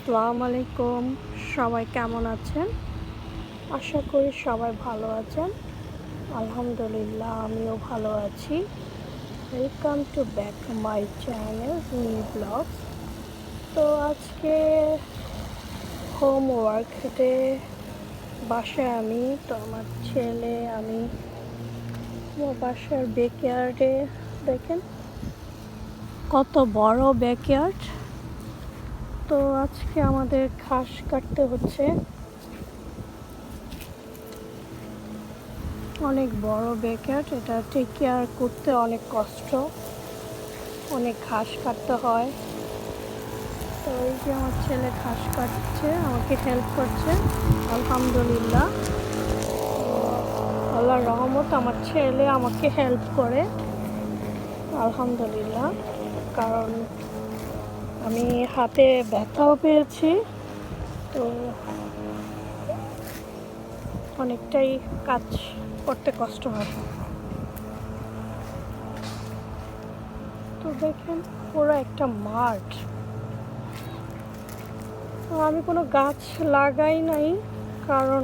আসসালামু আলাইকুম। সবাই কেমন আছেন? আশা করি সবাই ভালো আছেন। আলহামদুলিল্লাহ আমিও ভালো আছি। Welcome to back my channel new blogs. তো আজকে হোমওয়ার্কে বাসায় আমি তো আমার ছেলে আমি বাসার ব্যাকইয়ার্ডে দেখেন কত বড় ব্যাকইয়ার্ড। তো আজকে আমাদের ঘাস কাটতে হচ্ছে। অনেক বড় ব্যাকইয়ার্ড, এটা টেক কেয়ার করতে অনেক কষ্ট, অনেক ঘাস কাটতে হয়। তো এই যে আমার ছেলে ঘাস কাটছে, আমাকে হেল্প করছে। আলহামদুলিল্লাহ, আল্লাহর রহমত আমার ছেলে আমাকে হেল্প করে। আলহামদুলিল্লাহ, কারণ আমি হাতে ব্যথাও পেয়েছি, তো অনেকটাই কাজ করতে কষ্ট হয়। তো দেখেন পুরো একটা মাঠ। তো আমি কোনো গাছ লাগাই নাই, কারণ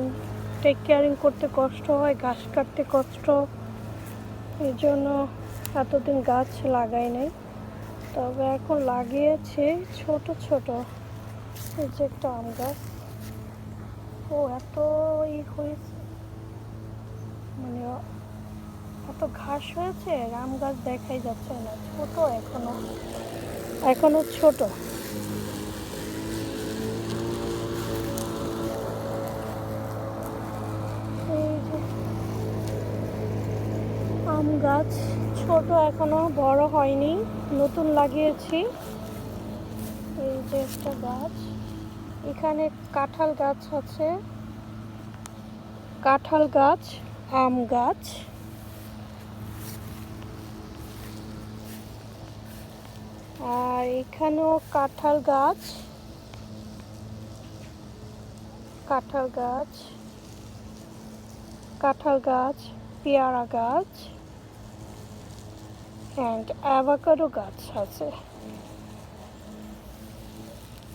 টেক কেয়ারিং করতে কষ্ট হয়, ঘাস কাটতে কষ্ট, এই জন্য এতদিন গাছ লাগাই নাই। তবে এখন লাগিয়েছি ছোট ছোট, এই যে একটা আম গাছ। ও এত হয়েছে, মানে এত ঘাস হয়েছে, আম গাছ দেখাই যাচ্ছে না, ছোট এখনো ছোট। এই যে আম গাছ ছোট, এখনো বড় হয়নি, নতুন লাগিয়েছি। এই যে একটা গাছ, এখানে কাঁঠাল গাছ আছে, কাঁঠাল গাছ, আম গাছ, আর এখানেও কাঁঠাল গাছ, কাঁঠাল গাছ, কাঁঠাল গাছ, পেয়ারা গাছ অ্যান্ড অ্যাভোকাডো গাছ আছে।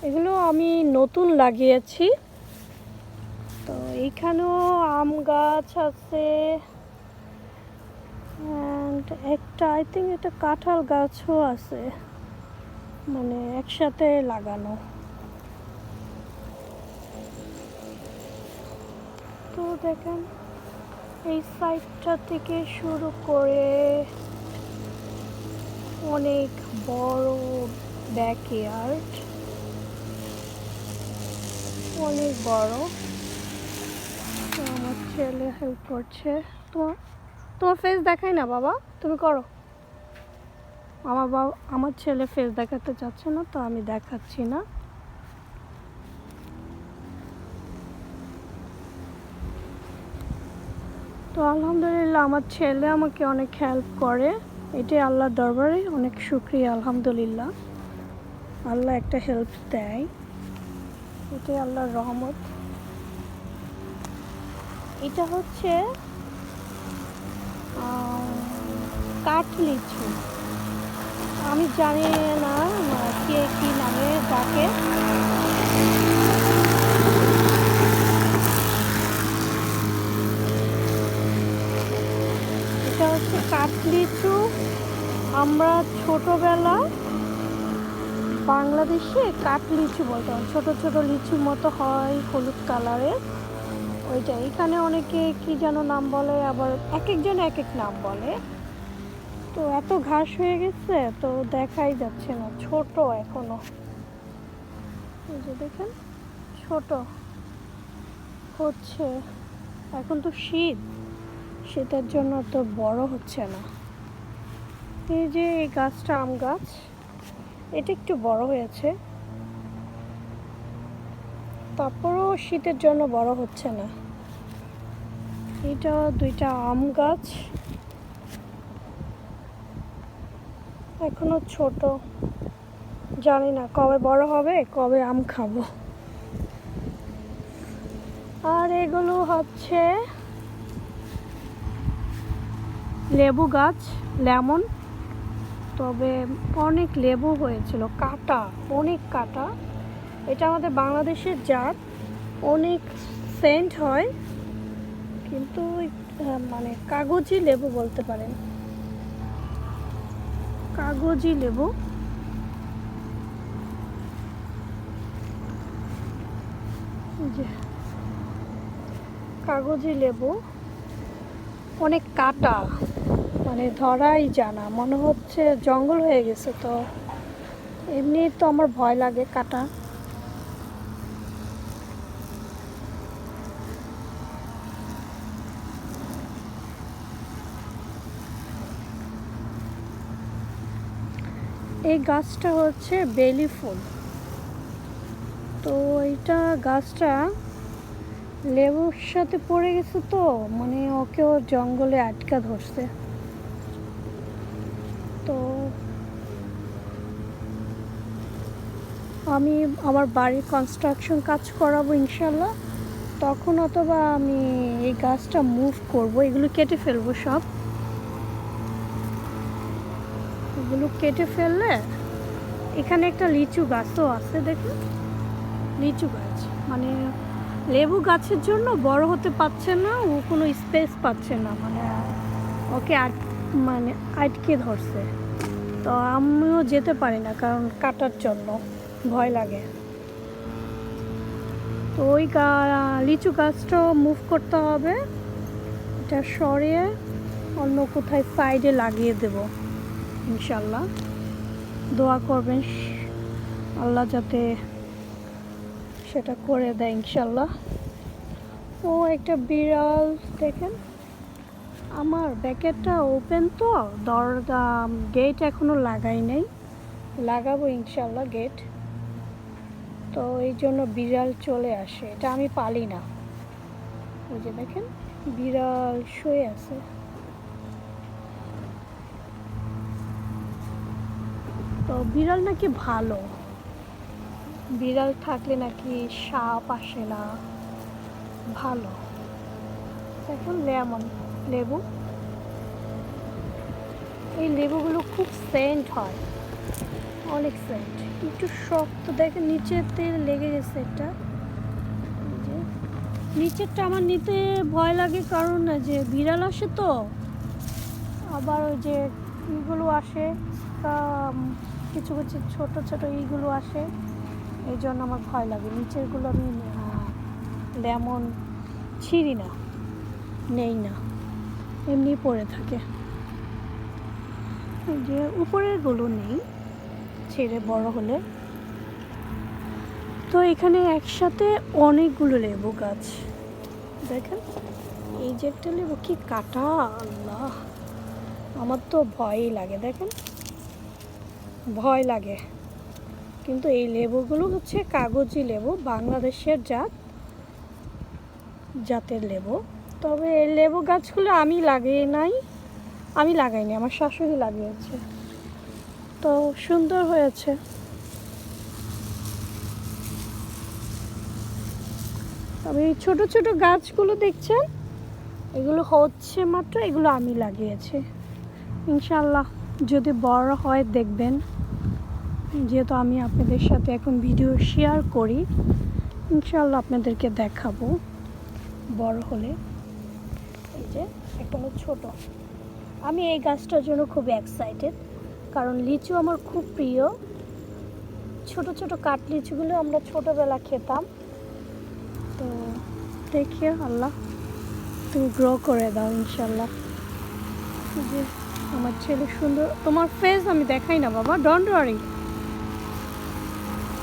এগুলো আমি নতুন লাগিয়েছি। তো এইখানেও আম গাছ আছে অ্যান্ড একটা আই থিঙ্ক এটা কাঁঠাল গাছও আছে, মানে একসাথে লাগানো। তো দেখেন এই সাইডটা থেকে শুরু করে অনেক বড় ব্যাকইয়ার্ড, অনেক বড়। তো আমার ছেলে হেল্প করছে। তোমার ফেস দেখাই না বাবা, তুমি করো। আমার ছেলে ফেস দেখাতে চাচ্ছে না, তো আমি দেখাচ্ছি না। তো আলহামদুলিল্লাহ আমার ছেলে আমাকে অনেক হেল্প করে, এটাই আল্লাহর দরবারে অনেক শুকরিয়া। আলহামদুলিল্লাহ, আল্লাহ একটা হেল্প দেয়, এটাই আল্লাহর রহমত। এটা হচ্ছে কাঠ লিচু, আমি জানি না কে কি নামে ডাকে। এটা হচ্ছে কাঠ লিচু। আমরা ছোটবেলা বাংলাদেশে কাঠ লিচু বলতাম, ছোট ছোট লিচুর মতো হয়, হলুদ কালারের। ওইটা এখানে অনেকে কি যেন নাম বলে, আবার এক একজন এক এক নাম বলে। তো এত ঘাস হয়ে গেছে, তো দেখাই যাচ্ছে না, ছোট এখনো। এই যে দেখেন ছোট হচ্ছে, এখন তো শীতের জন্য তো বড় হচ্ছে না। এই যে এই গাছটা আম গাছ, এটা একটু বড় হয়েছে, তারপরও শীতের জন্য বড় হচ্ছে না। এটা দুইটা আম গাছ, এখনো ছোট, জানি না কবে বড় হবে, কবে আম খাবো। আর এগুলো হচ্ছে লেবু গাছ, লেমন। তবে অনেক লেবু হয়েছিল, কাটা, অনেক কাটা। এটা আমাদের বাংলাদেশের জাত, অনেক সেন্ট হয়, কিন্তু মানে কাগজি লেবু বলতে পারেন, কাগজি লেবু। যে কাগজি লেবু অনেক কাটা, মানে ধরাই জানা, মনে হচ্ছে জঙ্গল হয়ে গেছে। তো এমনি তো আমার ভয় লাগে কাটা। এই গাছটা হচ্ছে বেলি ফুল। তো এইটা গাছটা লেবুর সাথে পড়ে গেছে, তো মানে ওকেও জঙ্গলে আটকা ধরছে। তো আমি আমার বাড়ির কনস্ট্রাকশন কাজ করাবো ইনশাল্লাহ, তখন অথবা আমি এই গাছটা মুভ করব, এগুলো কেটে ফেলবো সব। এগুলো কেটে ফেললে এখানে একটা লিচু গাছও আছে, দেখুন লিচু গাছ, মানে লেবু গাছের জন্য বড় হতে পারছে না, ও কোনো স্পেস পাচ্ছে না, মানে ওকে মানে আটকে ধরছে। তো আমিও যেতে পারি না, কারণ কাটার জন্য ভয় লাগে। তো ওই লিচু গাছটাও মুভ করতে হবে, এটা সরিয়ে অন্য কোথায় সাইডে লাগিয়ে দেব ইনশাল্লাহ। দোয়া করবেন আল্লাহ যাতে সেটা করে দেয় ইনশাল্লাহ। ও একটা বিড়াল, দেখেন আমার ব্যাকেটটা ওপেন, তো দরজা গেট এখনো লাগাই নাই, লাগাবো ইনশাল্লাহ গেট। তো এই জন্য বিড়াল চলে আসে, এটা আমি পালি না। ওই যে দেখেন বিড়াল শুয়ে আছে। তো বিড়াল নাকি ভালো, বিড়াল থাকলে নাকি সাপ আসে না, ভালো। দেখুন লেমন লেবু, এই লেবুগুলো খুব সেন্ট হয়, অনেক সেন্ট, একটু শক্ত। দেখেন নিচেতে লেগে গেছে এটা, নিচেরটা আমার নিতে ভয় লাগে, কারণ যে বিড়াল আসে, তো আবার ওই যে ইগুলো আসে, কিছু কিছু ছোট ছোট ইগুলো আসে, এই জন্য আমার ভয় লাগে। নিচেরগুলো আমি লেমন ছিঁড়ি না, নেই না, এমনি পড়ে থাকে। এই যে উপরেরগুলো নেই, ছেড়ে বড় হলে। তো এখানে একসাথে অনেকগুলো লেবু গাছ, দেখেন এই যে একটা লেবু কি কাটা, আল্লাহ আমার তো ভয়ই লাগে, দেখেন ভয় লাগে। কিন্তু এই লেবুগুলো হচ্ছে কাগজি লেবু, বাংলাদেশের জাতের লেবু। তবে এই লেবু গাছগুলো আমি লাগাইনি, আমার শাশুড়ি লাগিয়েছে, তো সুন্দর হয়েছে। তবে এই ছোট ছোট গাছগুলো দেখছেন, এগুলো হচ্ছে মাত্র, এগুলো আমি লাগিয়েছি। ইনশাল্লাহ যদি বড় হয় দেখবেন, যেহেতু আমি আপনাদের সাথে এখন ভিডিও শেয়ার করি, ইনশাল্লাহ আপনাদেরকে দেখাবো বড় হলে। এই যে এখনো ছোট, আমি এই গাছটার জন্য খুব এক্সাইটেড, কারণ লিচু আমার খুব প্রিয়। ছোট ছোট কাঠ লিচুগুলো আমরা ছোটবেলা খেতাম। তো দেখি আল্লাহ তুমি গ্রো করে দাও ইনশাল্লাহ। যে আমার ছেলে সুন্দর, তোমার ফেস আমি দেখাই না বাবা, ডোন্ট ওয়ারি।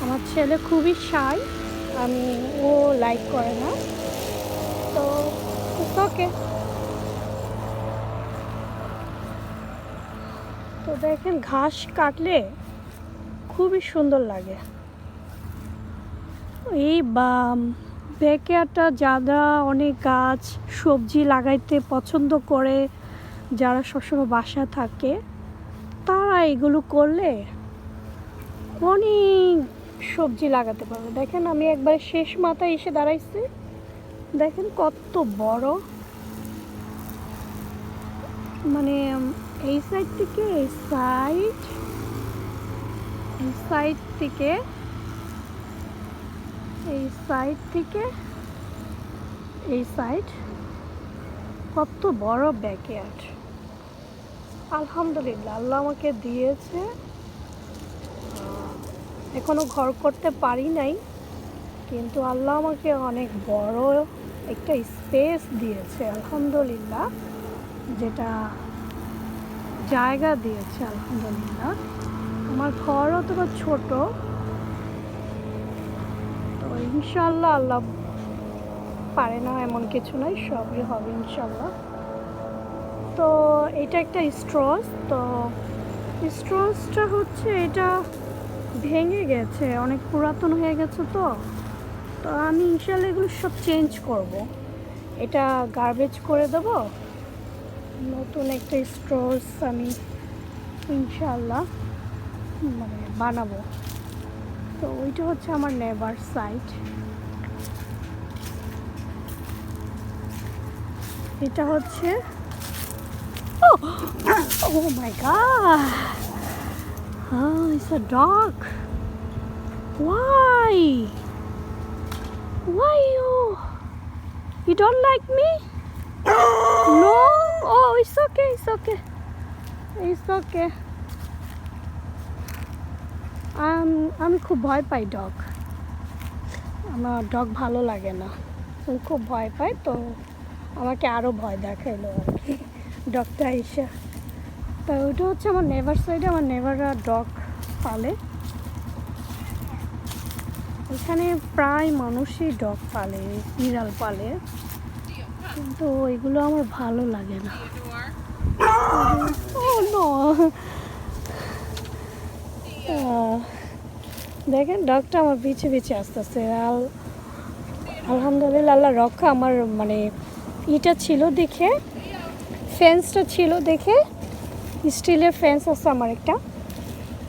আমার ছেলে খুবই শাই, ও লাইক করে না, তো ওকে। তো দেখেন ঘাস কাটলে খুবই সুন্দর লাগে। এই ব্যাকয়ার্ডটা যারা অনেক গাছ সবজি লাগাইতে পছন্দ করে, যারা সবসময় বাসায় থাকে, তারা এগুলো করলে অনেক সবজি লাগাতে পারবে। দেখেন আমি একবার শেষ মাথায় এসে দাঁড়াইছি, দেখেন কত বড়, মানে এই সাইড থেকে এই সাইড থেকে এই সাইড থেকে এই সাইড কত বড় ব্যাকইয়ার্ড। আলহামদুলিল্লাহ, আল্লাহ আমাকে দিয়েছে। এখনো ঘর করতে পারি নাই, কিন্তু আল্লাহ আমাকে অনেক বড় একটা স্পেস দিয়েছে আলহামদুলিল্লাহ, যেটা জায়গা দিয়েছে আলহামদুলিল্লাহ। আমার ঘর অতটা ছোট, তো ইনশাল্লাহ আল্লাহ পারে না এমন কিছু নাই, সবই হবে ইনশাল্লাহ। তো এটা একটা স্ট্রস, তো স্ট্রসটা হচ্ছে এটা ভেঙে গেছে, অনেক পুরাতন হয়ে গেছে। তো তো আমি ইনশাল্লাহ এগুলো সব চেঞ্জ করব, এটা গার্বেজ করে দেব, নতুন একটা স্ট্রস আমি ইনশাল্লাহ মানে বানাবো। তো ওইটা হচ্ছে আমার নেবার সাইড। এটা হচ্ছে oh my god, it's a dog. Why you don't like me? No, oh it's okay, আমি খুব ভয় পাই ডগ, আমার ডগ ভালো লাগে না, আমি খুব ভয় পাই। তো আমাকে আরও ভয় দেখাইলো আর কি ডগটা এসে। তো ওটা হচ্ছে আমার নেভার সাইডে, আমার নেভাররা ডগ পালে। এখানে প্রায় মানুষই ডগ পালে, বিড়াল পালে, কিন্তু এগুলো আমার ভালো লাগে না। দেখেন ডগটা আমার পিছে আসতেছে। আলহামদুলিল্লাহ আল্লাহ রক্ষা, আমার মানে ইটা ছিল দেখে, ফেন্সটা ছিল দেখে, স্টিলের ফেন্স আছে আমার একটা,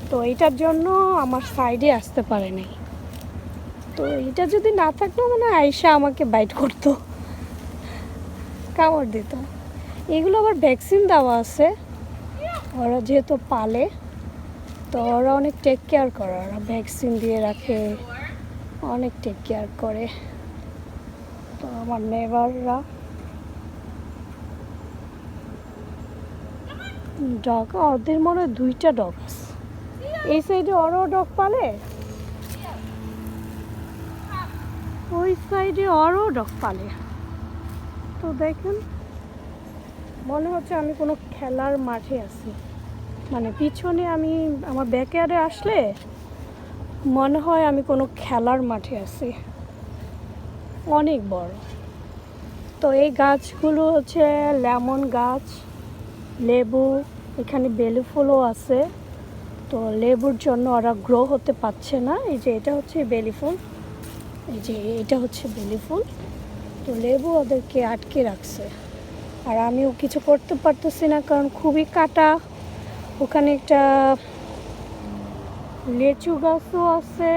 তো এটার জন্য আমার সাইডে আসতে পারে নাই। তো এটা যদি না থাকতো মানে আয়শা আমাকে বাইট করতো, কামড় দিত। এগুলো আবার ভ্যাকসিন দেওয়া আছে, ওরা যেহেতু পালে তো ওরা অনেক টেক কেয়ার করে, ওরা ভ্যাকসিন দিয়ে রাখে, অনেক টেক কেয়ার করে। তো আমার নেবাররা ডগ, ওদের মনে হয় 2টা ডগ আছে। এই সাইডে ওরাও ডগ পালে, ওই সাইডে ওরাও ডগ পালে। তো দেখেন মনে হচ্ছে আমি কোনো খেলার মাঠে আছি, মানে পিছনে আমি আমার ব্যাকইয়ার্ডে আসলে মনে হয় আমি কোনো খেলার মাঠে আছি, অনেক বড়। তো এই গাছগুলো হচ্ছে লেমন গাছ, লেবু, এখানে বেলি ফুলও আছে। তো লেবুর জন্য ওরা গ্রো হতে পারছে না। এই যে এটা হচ্ছে বেলি ফুল, এই যে এটা হচ্ছে বেলি ফুল। তো লেবু ওদেরকে আটকে রাখছে, আর আমিও কিছু করতে পারতেছি না কারণ খুবই কাটা। ওখানে একটা লেচু গাছও আছে,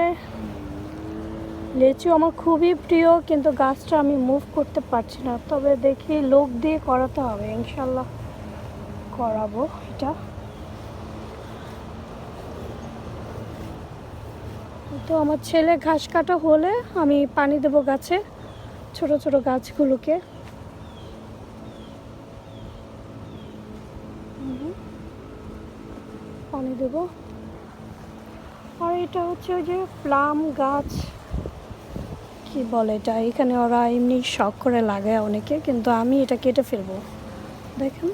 লেচু আমার খুবই প্রিয়, কিন্তু গাছটা আমি মুভ করতে পারছি না। তবে দেখি লোক দিয়ে করাতে হবে, ইনশাল্লাহ করাবো এটা। তো আমার ছেলে ঘাস কাটা হলে আমি পানি দেবো গাছে, ছোট ছোট গাছগুলোকে। পানি দেবো। আর এটা হচ্ছে ওই যে প্লাম গাছ, কি বলে এটা, এখানে ওরা এমনি শখ করে লাগায় অনেকে, কিন্তু আমি এটা কেটে ফেলবো। দেখেন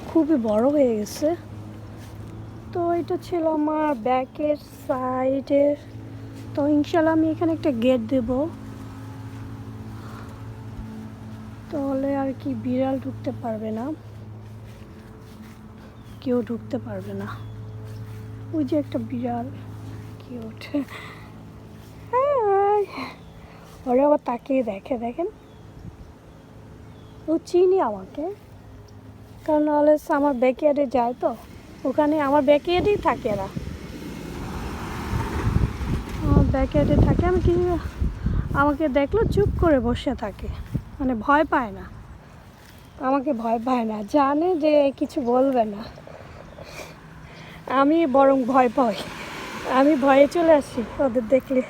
খুবই বড় হয়ে গেছে। তো এটা ছিল আমার ব্যাকের সাইডের। তো ইনশাল্লাহ আমি এখানে একটা গেট দেব, তাহলে আর কি বিড়াল ঢুকতে পারবে না, কেউ ঢুকতে পারবে না। ওই যে একটা বিড়াল কিউট, ওরা আবার তাকিয়ে দেখে, দেখেন ও চিনি আমাকে, কারণ অলওয়েজ আমার ব্যাকইয়ার্ডে যায়, তো ওখানে আমার ব্যাকইয়ার্ডেই থাকে এরা, আমার ব্যাকইয়ার্ডে থাকে। আমি কি আমাকে দেখলো চুপ করে বসে থাকে, মানে ভয় পায় না, আমাকে ভয় পায় না, জানে যে কিছু বলবে না। আমি বরং ভয় পাই, আমি ভয়ে চলে আসি ওদের দেখলে।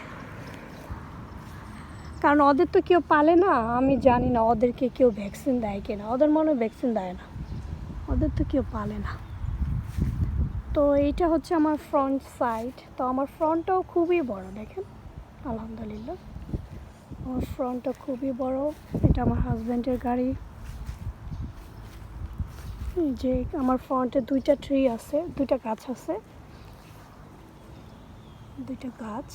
কারণ ওদের তো কেউ পালে না, আমি জানি না ওদেরকে কেউ ভ্যাকসিন দেয় কিনা, ওদের মনে হয় ভ্যাকসিন দেয় না, ওদের তো কেউ পালে না। তো এইটা হচ্ছে আমার ফ্রন্ট সাইড। তো আমার ফ্রন্টটাও খুবই বড়, দেখেন আলহামদুলিল্লাহ আমার ফ্রন্টটা খুবই বড়। এটা আমার হাজব্যান্ডের গাড়ি। যে আমার ফ্রন্টে দুইটা ট্রি আছে, দুইটা গাছ আছে, দুইটা গাছ।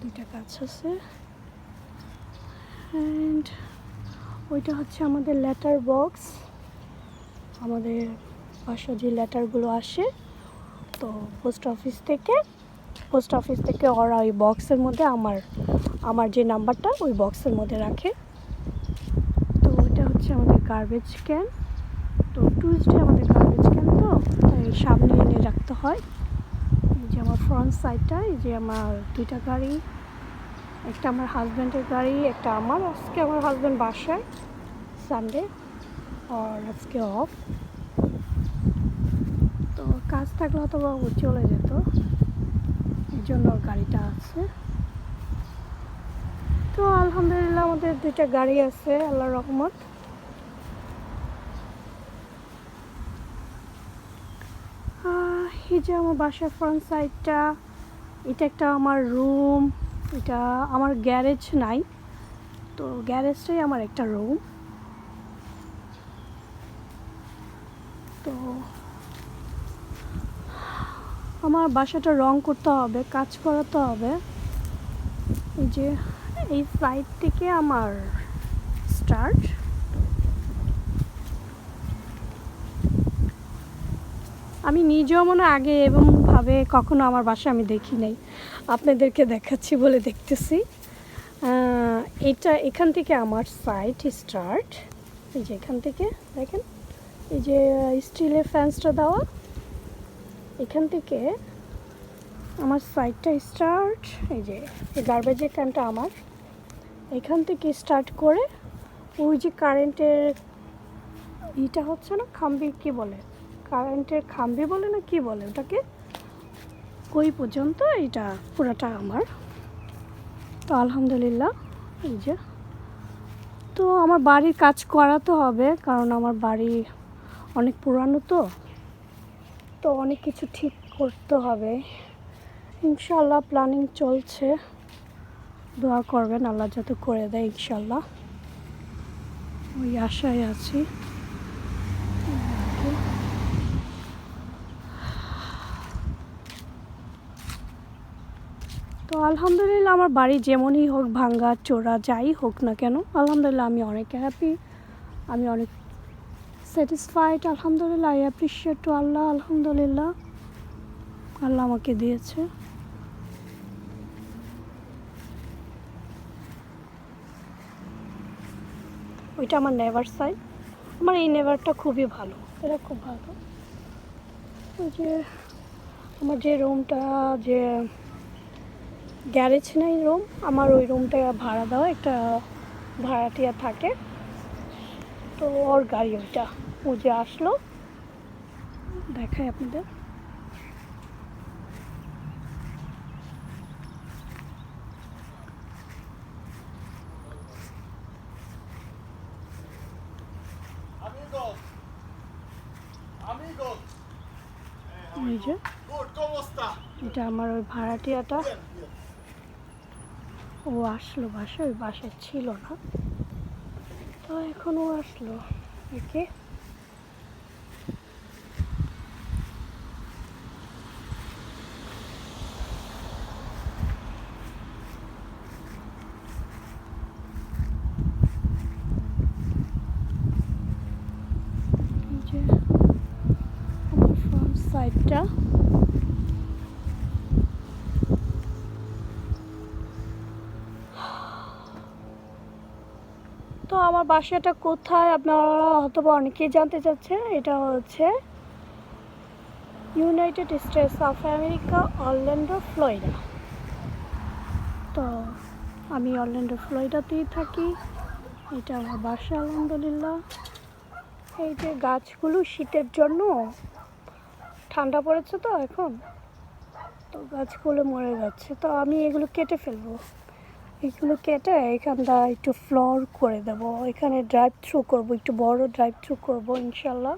দুইটা গাছ আছে। অ্যান্ড ওইটা হচ্ছে আমাদের লেটার বক্স, আমাদের বাসা যে লেটারগুলো আসে, তো পোস্ট অফিস থেকে ওরা ওই বক্সের মধ্যে আমার যে নাম্বারটা ওই বক্সের মধ্যে রাখে। তো ওইটা হচ্ছে আমাদের গার্বেজ ক্যান। তো টুইসডে আমাদের গার্বেজ ক্যান, তো তাই সামনে এনে রাখতে হয়। এই যে আমার ফ্রন্ট সাইডটা, এই যে আমার দুইটা গাড়ি, একটা আমার হাজব্যান্ডের গাড়ি, একটা আমার। আজকে আমার হাজব্যান্ড বাসায়, সানডে আর আজকে অফ। তো কাজ থাকলে হয়তো বা ও চলে যেত, এই জন্য ওর গাড়িটা আছে। তো আলহামদুলিল্লাহ আমাদের দুইটা গাড়ি আছে, আল্লাহর রহমত। এই যে আমার বাসার ফ্রন্ট সাইডটা, এটা একটা আমার রুম, এটা আমার গ্যারেজ নাই, তো গ্যারেজটাই আমার একটা রুম। তো আমার বাসাটা রং করতে হবে, কাজ করাতে হবে। এই যে এই সাইড থেকে আমার স্টার্ট। আমি নিজেও মনে আগে এরকমভাবে কখনো আমার বাসা আমি দেখি নাই, আপনাদেরকে দেখাচ্ছি বলে দেখতেছি। এটা এখান থেকে আমার সাইড স্টার্ট, এই যে এখান থেকে দেখেন, এই যে স্টিলের ফ্যান্সটা দেওয়া, এখান থেকে আমার সাইডটা স্টার্ট। এই যে গার্বেজের ক্যানটা আমার এখান থেকে স্টার্ট করে ওই যে কারেন্টের ইটা হচ্ছে না, খাম্বি কি বলে, কারেন্টের খাম্বি বলে না কি বলে ওটাকে, ওই পর্যন্ত এটা পুরোটা আমার। তো আলহামদুলিল্লাহ এই যে, তো আমার বাড়ির কাজ করাতে হবে, কারণ আমার বাড়ি অনেক পুরানো, তো অনেক কিছু ঠিক করতে হবে ইনশাল্লাহ। প্ল্যানিং চলছে, দোয়া করবেন আল্লাহ যাতে করে দেয় ইনশাল্লাহ, ওই আশায় আছি। তো আলহামদুলিল্লাহ আমার বাড়ি যেমনই হোক, ভাঙ্গা চোরা যাই হোক না কেন, আলহামদুলিল্লাহ আমি অনেক হ্যাপি, আমি অনেক স্যাটিসফাইড। আলহামদুলিল্লাহ, আই অ্যাপ্রিশিয়েট টু আল্লাহ। আলহামদুলিল্লাহ আল্লাহ আমাকে দিয়েছে। ওইটা আমার নেভার সাইড, আমার এই নেভারটা খুবই ভালো, এটা খুব ভালো। ওই যে আমার যে রুমটা, যে গ্যারেজ নাই রুম, আমার ওই রুমটা ভাড়া দেওয়া, একটা ভাড়াটিয়া থাকে, তো ওর গাড়ি ওইটা, ও যে আসলো দেখায় আপনাদের। এই যে এটা আমার ওই ভাড়াটিয়াটা, ও আসলো বাসায়, ওই বাসায় ছিল না, তো এখন ও আসলো একে। যে আমার ফ্রন্ট সাইডটা, তো আমার বাসাটা কোথায় আপনারা হয়তো অনেকেই জানতে চাচ্ছেন। এটা হচ্ছে United states of America, Orlando, Florida. তো আমি অরল্যান্ডো, ফ্লোরিডাতেই থাকি, এটা আমার বাসা আলহামদুলিল্লাহ। এই যে গাছগুলো শীতের জন্য ঠান্ডা পড়েছে তো এখন, তো গাছগুলো মরে যাচ্ছে, তো আমি এগুলো কেটে ফেলবো। এগুলো কেটে এখানটা একটু ফ্লোর করে দেবো, এখানে ড্রাইভ থ্রু করবো, একটু বড় ড্রাইভ থ্রু করবো ইনশাল্লাহ।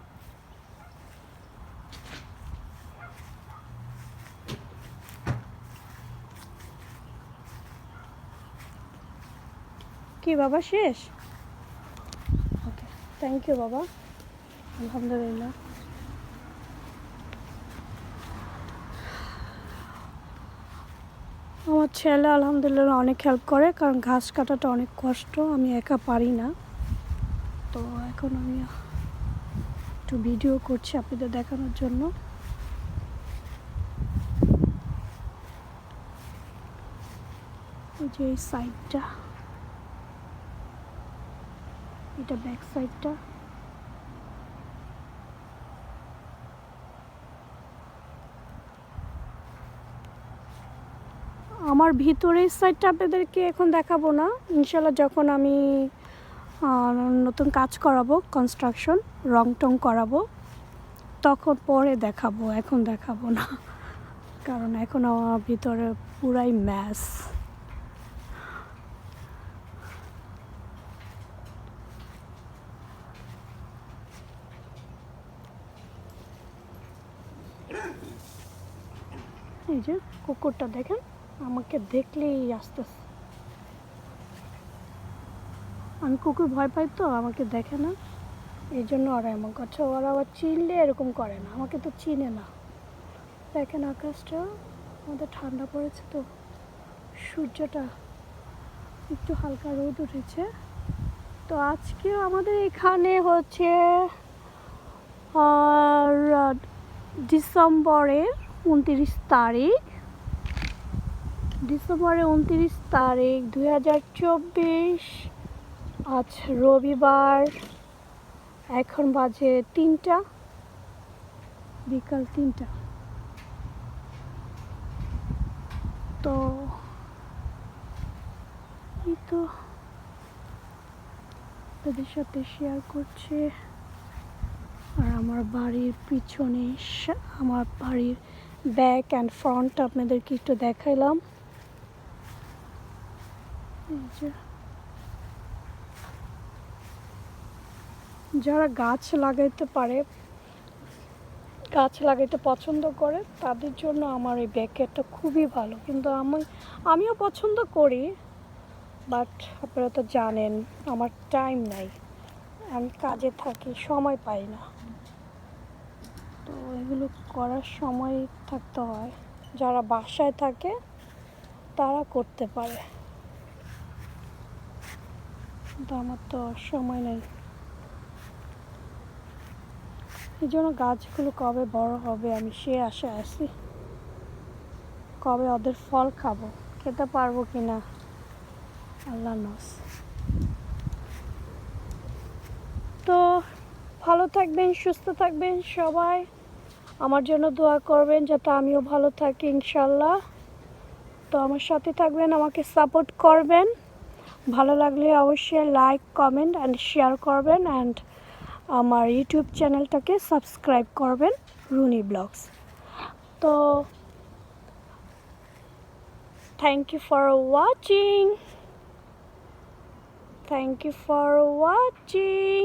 কি বাবা শেষ? ওকে, থ্যাংক ইউ বাবা, আলহামদুলিল্লাহ। আমার ছেলে আলহামদুলিল্লাহ অনেক হেল্প করে, কারণ ঘাস কাটাটা অনেক কষ্ট, আমি একা পারি না। তো এখন আমি একটু ভিডিও করছি আপনাদের দেখানোর জন্য। এই যে এই সাইডটা, এটা ব্যাক সাইডটা। আমার ভিতরের সাইডটা আপনাদেরকে এখন দেখাবো না, ইনশাল্লাহ যখন আমি নতুন কাজ করাবো, কনস্ট্রাকশন রং টং করাবো, তখন পরে দেখাবো, এখন দেখাবো না, কারণ এখন আমার ভিতরে পুরাই ম্যাস। এই যে কুকুরটা দেখেন, আমাকে দেখলেই আসতেছে। আমি কুকুর ভয় পাই তো, আমাকে দেখে না, এই জন্য ওরা এমন করছে। ওরা আবার চিনলে এরকম করে না, আমাকে তো চিনে না। দেখেন আকাশটা, আমাদের ঠান্ডা পড়েছে তো, সূর্যটা একটু হালকা রোদ উঠেছে। তো আজকে আমাদের এখানে হচ্ছে ডিসেম্বরের 29 তারিখ, ডিসেম্বরের 29 তারিখ 2024, আজ রবিবার। এখন বাজে 3টা, বিকাল 3টা। তো এই তো তাদের সাথে শেয়ার করছে। আর আমার বাড়ির পিছনে, আমার বাড়ির ব্যাক অ্যান্ড ফ্রন্ট আপনাদেরকে একটু দেখাইলাম। এই যে যারা গাছ লাগাইতে পারে, গাছ লাগাইতে পছন্দ করে, তাদের জন্য আমার এই ব্যাকয়ার্ডটা খুবই ভালো। কিন্তু আমিও পছন্দ করি, বাট আপনারা তো জানেন আমার টাইম নাই, আমি কাজে থাকি, সময় পাই না। তো এগুলো করার সময় থাকতে হয়, যারা বাসায় থাকে তারা করতে পারে, কিন্তু আমার তো সময় নেই। এই জন্য গাছগুলো কবে বড় হবে আমি সে আশায় আছি, কবে ওদের ফল খাবো, খেতে পারবো কিনা আল্লাহ নস। তো ভালো থাকবেন, সুস্থ থাকবেন সবাই, আমার জন্য দোয়া করবেন যাতে আমিও ভালো থাকি ইনশাল্লাহ। তো আমার সাথে থাকবেন, আমাকে সাপোর্ট করবেন, ভালো লাগলে অবশ্যই লাইক, কমেন্ট অ্যান্ড শেয়ার করবেন, অ্যান্ড আমার ইউটিউব চ্যানেলটাকে সাবস্ক্রাইব করবেন, রুনি ব্লগস। তো thank you for watching, thank you for watching.